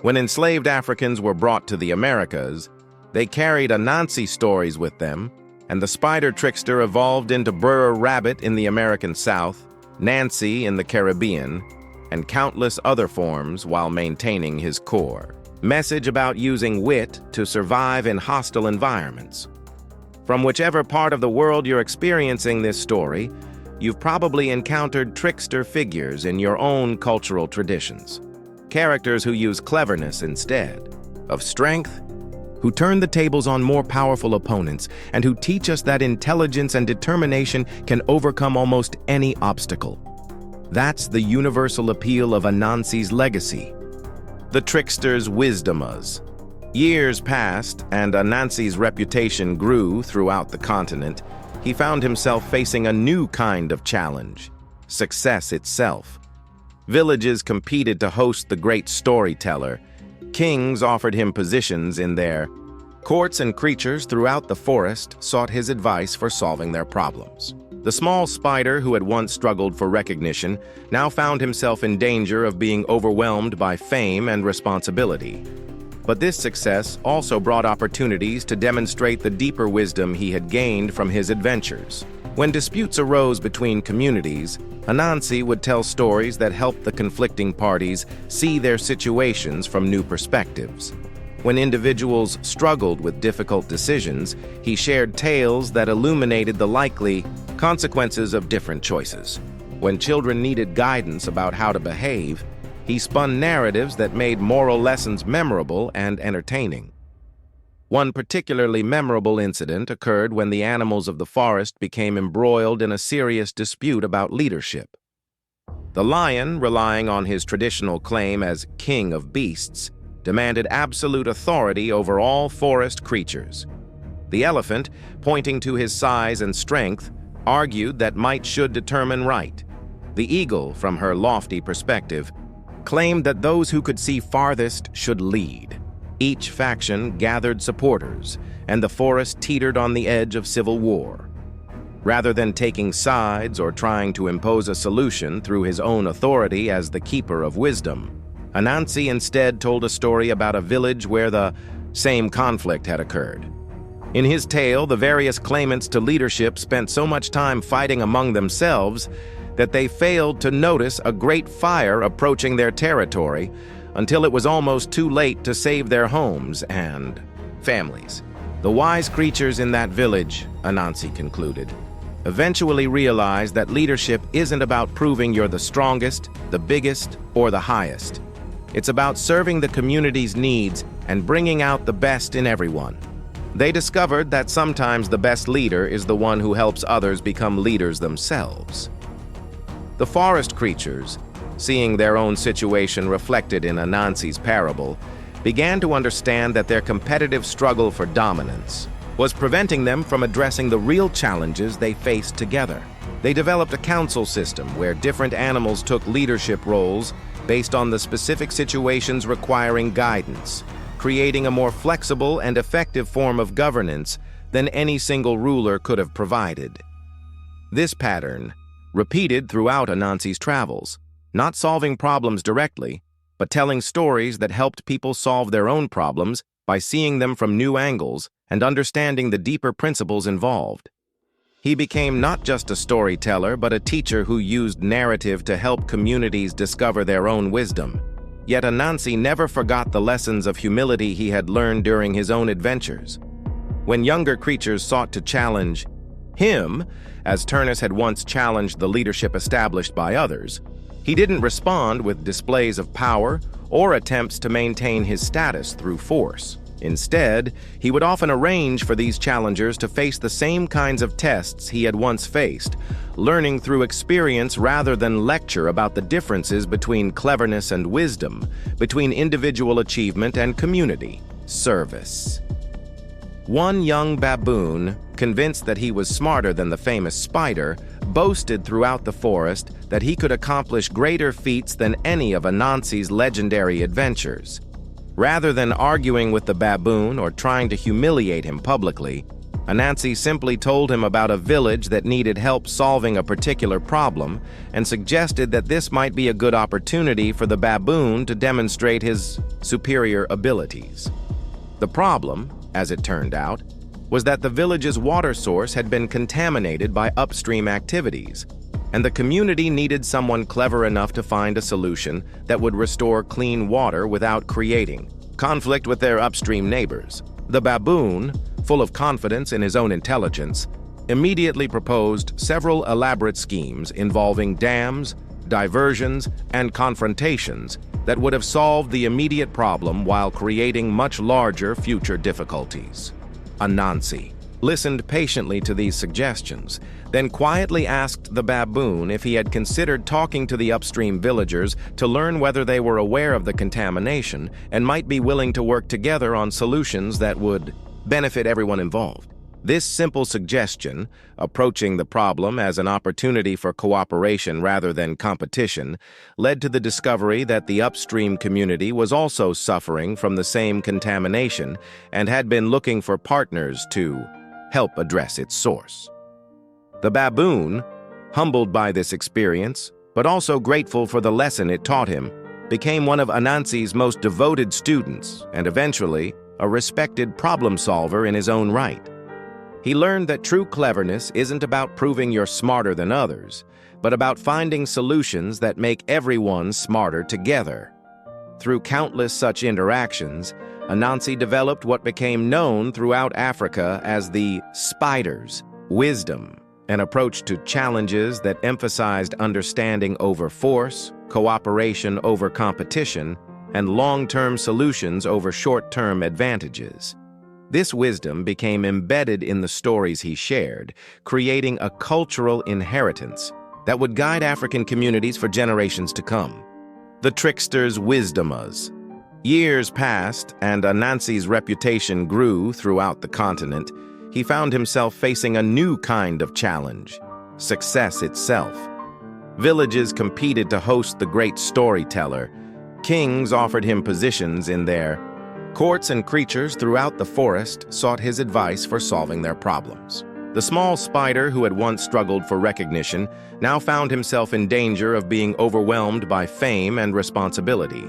When enslaved Africans were brought to the Americas, they carried Anansi stories with them, and the spider trickster evolved into Burr Rabbit in the American South, Nancy in the Caribbean, and countless other forms while maintaining his core message about using wit to survive in hostile environments. From whichever part of the world you're experiencing this story, you've probably encountered trickster figures in your own cultural traditions. Characters who use cleverness instead of strength, who turn the tables on more powerful opponents, and who teach us that intelligence and determination can overcome almost any obstacle. That's the universal appeal of Anansi's legacy. The trickster's wisdomas. Years passed, and Anansi's reputation grew throughout the continent. He found himself facing a new kind of challenge: success itself. Villages competed to host the great storyteller. Kings offered him positions in their courts, and creatures throughout the forest sought his advice for solving their problems. The small spider who had once struggled for recognition now found himself in danger of being overwhelmed by fame and responsibility. But this success also brought opportunities to demonstrate the deeper wisdom he had gained from his adventures. When disputes arose between communities, Anansi would tell stories that helped the conflicting parties see their situations from new perspectives. When individuals struggled with difficult decisions, he shared tales that illuminated the likely consequences of different choices. When children needed guidance about how to behave, he spun narratives that made moral lessons memorable and entertaining. One particularly memorable incident occurred when the animals of the forest became embroiled in a serious dispute about leadership. The lion, relying on his traditional claim as king of beasts, demanded absolute authority over all forest creatures. The elephant, pointing to his size and strength, argued that might should determine right. The eagle, from her lofty perspective, claimed that those who could see farthest should lead. Each faction gathered supporters, and the forest teetered on the edge of civil war. Rather than taking sides or trying to impose a solution through his own authority as the keeper of wisdom, Anansi instead told a story about a village where the same conflict had occurred. In his tale, the various claimants to leadership spent so much time fighting among themselves that they failed to notice a great fire approaching their territory until it was almost too late to save their homes and families. The wise creatures in that village, Anansi concluded, eventually realized that leadership isn't about proving you're the strongest, the biggest, or the highest. It's about serving the community's needs and bringing out the best in everyone. They discovered that sometimes the best leader is the one who helps others become leaders themselves. The forest creatures, seeing their own situation reflected in Anansi's parable, began to understand that their competitive struggle for dominance was preventing them from addressing the real challenges they faced together. They developed a council system where different animals took leadership roles based on the specific situations requiring guidance, creating a more flexible and effective form of governance than any single ruler could have provided. This pattern, repeated throughout Anansi's travels, not solving problems directly, but telling stories that helped people solve their own problems, by seeing them from new angles and understanding the deeper principles involved. He became not just a storyteller, but a teacher who used narrative to help communities discover their own wisdom. Yet Anansi never forgot the lessons of humility he had learned during his own adventures. When younger creatures sought to challenge him, as Turnus had once challenged the leadership established by others, he didn't respond with displays of power or attempts to maintain his status through force. Instead, he would often arrange for these challengers to face the same kinds of tests he had once faced, learning through experience rather than lecture about the differences between cleverness and wisdom, between individual achievement and community service. One young baboon, convinced that he was smarter than the famous spider, boasted throughout the forest that he could accomplish greater feats than any of Anansi's legendary adventures. Rather than arguing with the baboon or trying to humiliate him publicly, Anansi simply told him about a village that needed help solving a particular problem and suggested that this might be a good opportunity for the baboon to demonstrate his superior abilities. The problem, as it turned out, was that the village's water source had been contaminated by upstream activities, and the community needed someone clever enough to find a solution that would restore clean water without creating conflict with their upstream neighbors. The baboon, full of confidence in his own intelligence, immediately proposed several elaborate schemes involving dams, diversions, and confrontations that would have solved the immediate problem while creating much larger future difficulties. Anansi listened patiently to these suggestions, then quietly asked the baboon if he had considered talking to the upstream villagers to learn whether they were aware of the contamination and might be willing to work together on solutions that would benefit everyone involved. This simple suggestion, approaching the problem as an opportunity for cooperation rather than competition, led to the discovery that the upstream community was also suffering from the same contamination and had been looking for partners to help address its source. The baboon, humbled by this experience, but also grateful for the lesson it taught him, became one of Anansi's most devoted students and eventually a respected problem solver in his own right. He learned that true cleverness isn't about proving you're smarter than others, but about finding solutions that make everyone smarter together. Through countless such interactions, Anansi developed what became known throughout Africa as the spider's wisdom, an approach to challenges that emphasized understanding over force, cooperation over competition, and long-term solutions over short-term advantages. This wisdom became embedded in the stories he shared, creating a cultural inheritance that would guide African communities for generations to come. The trickster's wisdomas. Years passed, and Anansi's reputation grew throughout the continent. He found himself facing a new kind of challenge: success itself. Villages competed to host the great storyteller. Kings offered him positions in their courts, and creatures throughout the forest sought his advice for solving their problems. The small spider who had once struggled for recognition now found himself in danger of being overwhelmed by fame and responsibility.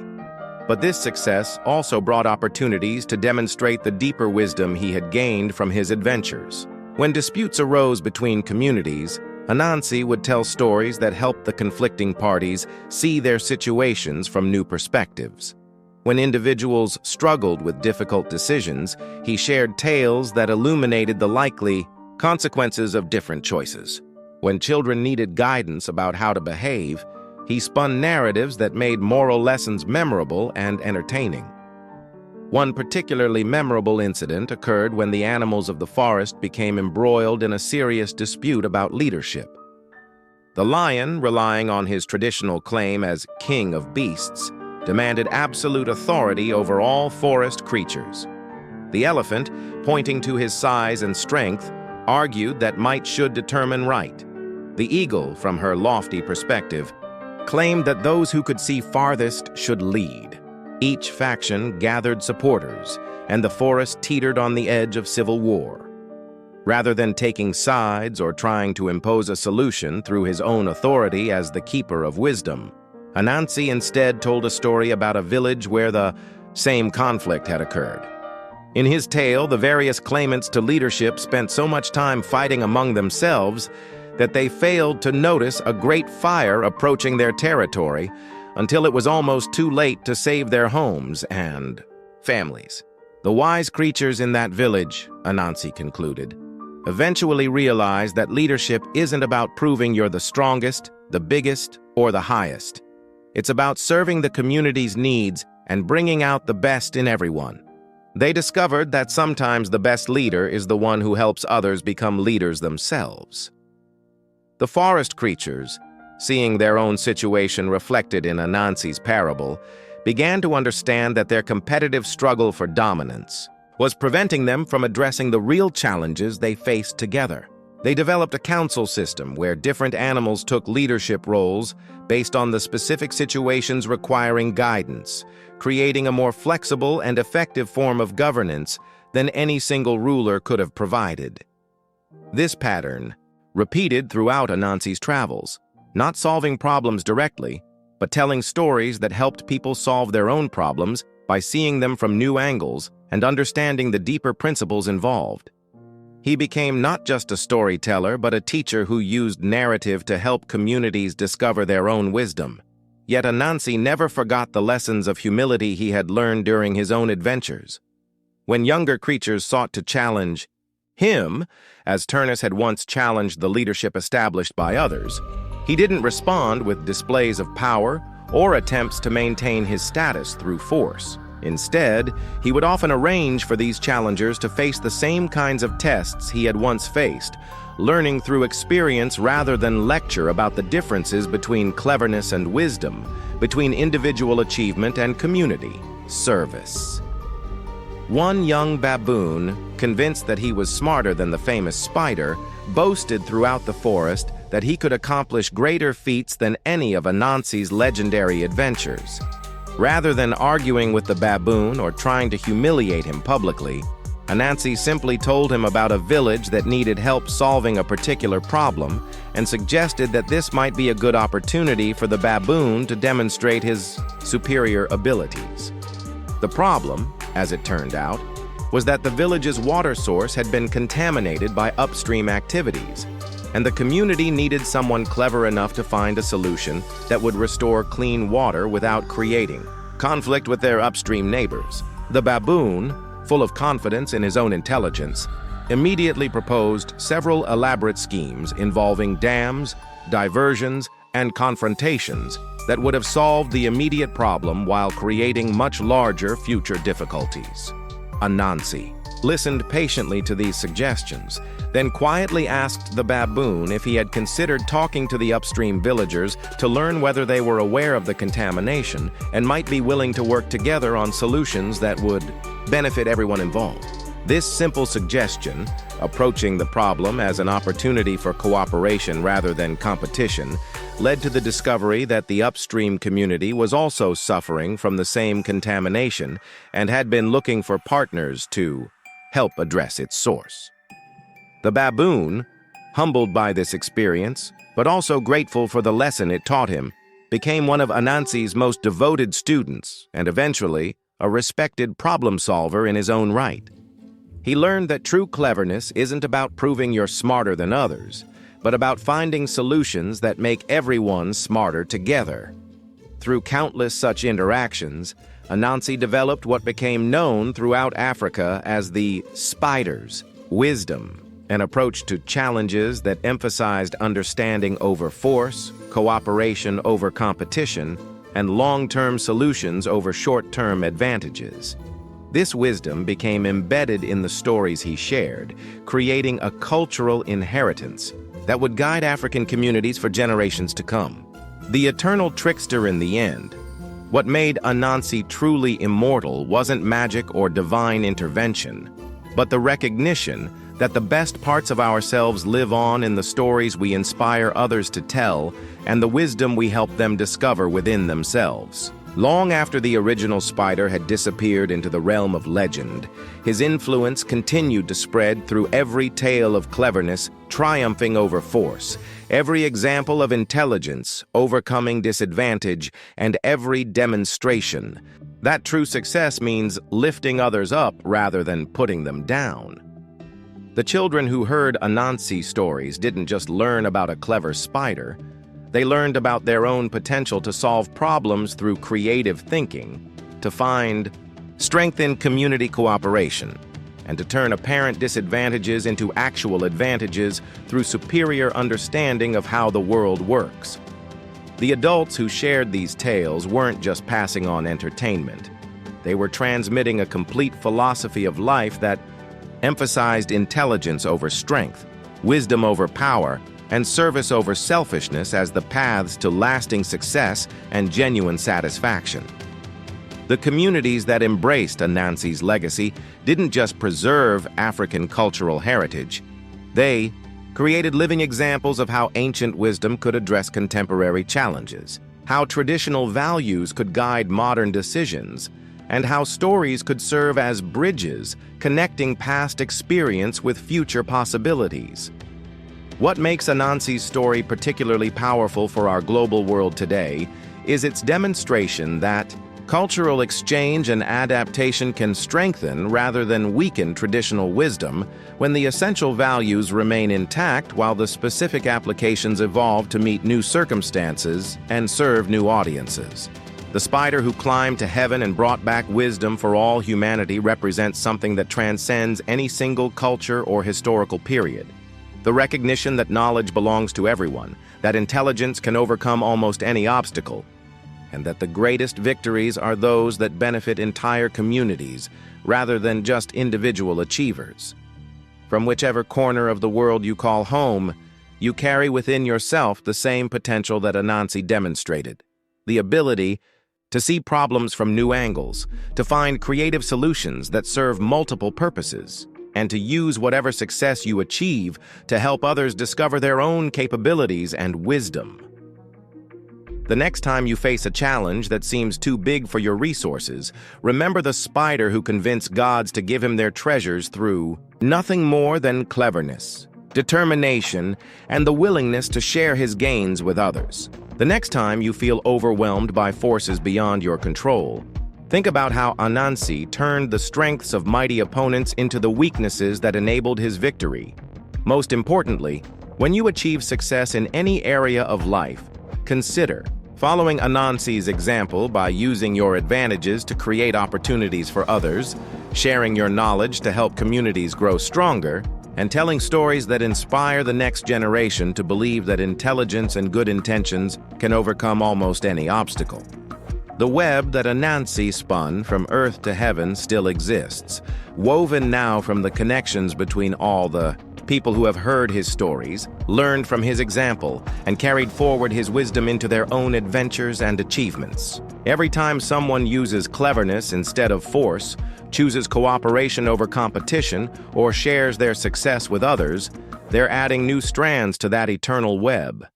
But this success also brought opportunities to demonstrate the deeper wisdom he had gained from his adventures. When disputes arose between communities, Anansi would tell stories that helped the conflicting parties see their situations from new perspectives. When individuals struggled with difficult decisions, he shared tales that illuminated the likely consequences of different choices. When children needed guidance about how to behave, he spun narratives that made moral lessons memorable and entertaining. One particularly memorable incident occurred when the animals of the forest became embroiled in a serious dispute about leadership. The lion, relying on his traditional claim as king of beasts, demanded absolute authority over all forest creatures. The elephant, pointing to his size and strength, argued that might should determine right. The eagle, from her lofty perspective, claimed that those who could see farthest should lead. Each faction gathered supporters, and the forest teetered on the edge of civil war. Rather than taking sides or trying to impose a solution through his own authority as the keeper of wisdom, Anansi instead told a story about a village where the same conflict had occurred. In his tale, the various claimants to leadership spent so much time fighting among themselves that they failed to notice a great fire approaching their territory until it was almost too late to save their homes and families. The wise creatures in that village, Anansi concluded, eventually realized that leadership isn't about proving you're the strongest, the biggest, or the highest. It's about serving the community's needs and bringing out the best in everyone. They discovered that sometimes the best leader is the one who helps others become leaders themselves. The forest creatures, seeing their own situation reflected in Anansi's parable, began to understand that their competitive struggle for dominance was preventing them from addressing the real challenges they faced together. They developed a council system where different animals took leadership roles based on the specific situations requiring guidance, creating a more flexible and effective form of governance than any single ruler could have provided. This pattern, repeated throughout Anansi's travels, not solving problems directly, but telling stories that helped people solve their own problems by seeing them from new angles and understanding the deeper principles involved. He became not just a storyteller, but a teacher who used narrative to help communities discover their own wisdom. Yet Anansi never forgot the lessons of humility he had learned during his own adventures. When younger creatures sought to challenge him, as Turnus had once challenged the leadership established by others, he didn't respond with displays of power or attempts to maintain his status through force. Instead, he would often arrange for these challengers to face the same kinds of tests he had once faced, learning through experience rather than lecture about the differences between cleverness and wisdom, between individual achievement and community service. One young baboon, convinced that he was smarter than the famous spider, boasted throughout the forest that he could accomplish greater feats than any of Anansi's legendary adventures. Rather than arguing with the baboon or trying to humiliate him publicly, Anansi simply told him about a village that needed help solving a particular problem and suggested that this might be a good opportunity for the baboon to demonstrate his superior abilities. The problem, as it turned out, was that the village's water source had been contaminated by upstream activities, and the community needed someone clever enough to find a solution that would restore clean water without creating conflict with their upstream neighbors. The baboon, full of confidence in his own intelligence, immediately proposed several elaborate schemes involving dams, diversions, and confrontations that would have solved the immediate problem while creating much larger future difficulties. Anansi listened patiently to these suggestions, then quietly asked the baboon if he had considered talking to the upstream villagers to learn whether they were aware of the contamination and might be willing to work together on solutions that would benefit everyone involved. This simple suggestion, approaching the problem as an opportunity for cooperation rather than competition, led to the discovery that the upstream community was also suffering from the same contamination and had been looking for partners to help address its source. The baboon, humbled by this experience, but also grateful for the lesson it taught him, became one of Anansi's most devoted students and eventually a respected problem solver in his own right. He learned that true cleverness isn't about proving you're smarter than others, but about finding solutions that make everyone smarter together. Through countless such interactions, Anansi developed what became known throughout Africa as the spider's wisdom, an approach to challenges that emphasized understanding over force, cooperation over competition, and long-term solutions over short-term advantages. This wisdom became embedded in the stories he shared, creating a cultural inheritance that would guide African communities for generations to come. The eternal trickster in the end. What made Anansi truly immortal wasn't magic or divine intervention, but the recognition that the best parts of ourselves live on in the stories we inspire others to tell and the wisdom we help them discover within themselves. Long after the original spider had disappeared into the realm of legend, his influence continued to spread through every tale of cleverness triumphing over force, every example of intelligence overcoming disadvantage, and every demonstration That true success means lifting others up rather than putting them down. The children who heard Anansi stories didn't just learn about a clever spider. They learned about their own potential to solve problems through creative thinking, to find strength in community cooperation, and to turn apparent disadvantages into actual advantages through superior understanding of how the world works. The adults who shared these tales weren't just passing on entertainment. They were transmitting a complete philosophy of life that emphasized intelligence over strength, wisdom over power, and service over selfishness as the paths to lasting success and genuine satisfaction. The communities that embraced Anansi's legacy didn't just preserve African cultural heritage. They created living examples of how ancient wisdom could address contemporary challenges, how traditional values could guide modern decisions, and how stories could serve as bridges connecting past experience with future possibilities. What makes Anansi's story particularly powerful for our global world today is its demonstration that cultural exchange and adaptation can strengthen rather than weaken traditional wisdom when the essential values remain intact while the specific applications evolve to meet new circumstances and serve new audiences. The spider who climbed to heaven and brought back wisdom for all humanity represents something that transcends any single culture or historical period. The recognition that knowledge belongs to everyone, that intelligence can overcome almost any obstacle, and that the greatest victories are those that benefit entire communities rather than just individual achievers. From whichever corner of the world you call home, you carry within yourself the same potential that Anansi demonstrated: the ability to see problems from new angles, to find creative solutions that serve multiple purposes, and to use whatever success you achieve to help others discover their own capabilities and wisdom. The next time you face a challenge that seems too big for your resources, remember the spider who convinced gods to give him their treasures through nothing more than cleverness, determination, and the willingness to share his gains with others. The next time you feel overwhelmed by forces beyond your control, think about how Anansi turned the strengths of mighty opponents into the weaknesses that enabled his victory. Most importantly, when you achieve success in any area of life, consider following Anansi's example by using your advantages to create opportunities for others, sharing your knowledge to help communities grow stronger, and telling stories that inspire the next generation to believe that intelligence and good intentions can overcome almost any obstacle. The web that Anansi spun from earth to heaven still exists, woven now from the connections between all the people who have heard his stories, learned from his example, and carried forward his wisdom into their own adventures and achievements. Every time someone uses cleverness instead of force, chooses cooperation over competition, or shares their success with others, they're adding new strands to that eternal web.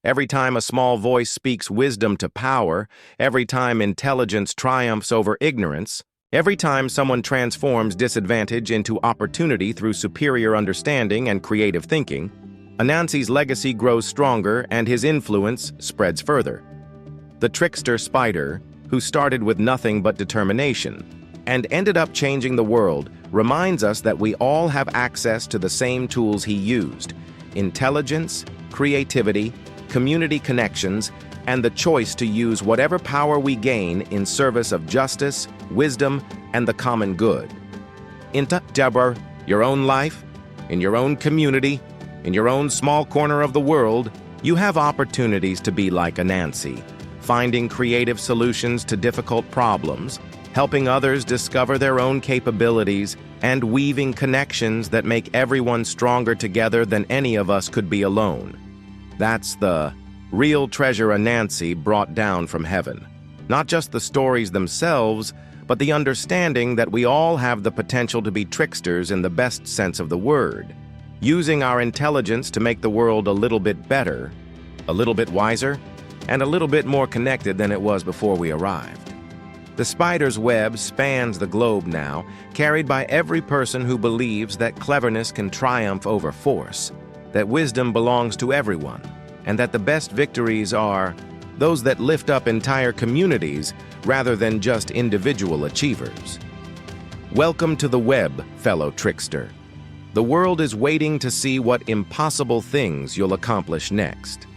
Every time a small voice speaks wisdom to power, every time intelligence triumphs over ignorance, every time someone transforms disadvantage into opportunity through superior understanding and creative thinking, Anansi's legacy grows stronger and his influence spreads further. The trickster spider, who started with nothing but determination and ended up changing the world, reminds us that we all have access to the same tools he used: intelligence, creativity, community connections, and the choice to use whatever power we gain in service of justice, wisdom, and the common good. In your own life, in your own community, in your own small corner of the world, you have opportunities to be like Anansi, finding creative solutions to difficult problems, helping others discover their own capabilities, and weaving connections that make everyone stronger together than any of us could be alone. That's the real treasure Anansi brought down from heaven. Not just the stories themselves, but the understanding that we all have the potential to be tricksters in the best sense of the word, using our intelligence to make the world a little bit better, a little bit wiser, and a little bit more connected than it was before we arrived. The spider's web spans the globe now, carried by every person who believes that cleverness can triumph over force, that wisdom belongs to everyone, and that the best victories are those that lift up entire communities rather than just individual achievers. Welcome to the web, fellow trickster. The world is waiting to see what impossible things you'll accomplish next.